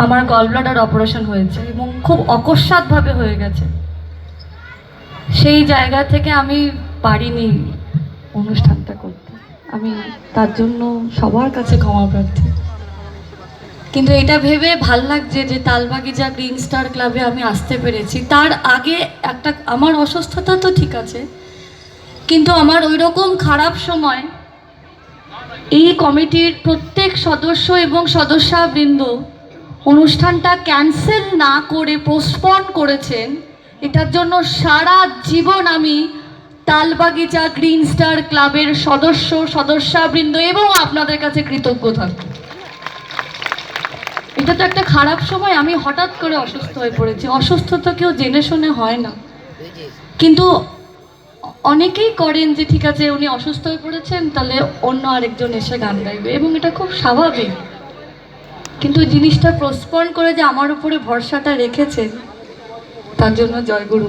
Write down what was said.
আমার gallbladder operation হয়েছে এবং খুব অকস্মাৎভাবে হয়ে গেছে। সেই জায়গা থেকে আমি পারিনি অনুষ্ঠানটা করতে। আমি তার জন্য সবার কাছে ক্ষমা প্রার্থী। কিন্তু এটা ভেবে ভাল লাগছে যে তালবাগিচা গ্রিন স্টার ক্লাবে আমি আসতে পেরেছি। তার আগে একটা আমার অসুস্থতা তো ঠিক আছে, কিন্তু আমার ওই রকম খারাপ সময় এই কমিটির প্রত্যেক সদস্য এবং সদস্যবৃন্দ অনুষ্ঠানটা ক্যান্সেল না করে পোস্টপন করেছেন। এটার জন্য সারা জীবন আমি তালবাগিচা গ্রিন স্টার ক্লাবের সদস্যবৃন্দ এবং আপনাদের কাছে কৃতজ্ঞ থাকব। এটা তো একটা খারাপ সময়, আমি হঠাৎ করে অসুস্থ হয়ে পড়েছি। অসুস্থতা কেউ জেনে শুনে হয় না, কিন্তু অনেকেই করেন যে ঠিক আছে উনি অসুস্থ হয়ে পড়েছেন, তাহলে অন্য আরেকজন এসে গান গাইবে, এবং এটা খুব স্বাভাবিক। কিন্তু জিনিসটা পোস্টপন করে যে আমার উপরে ভরসাটা রেখেছেন, তার জন্য জয়গুরু।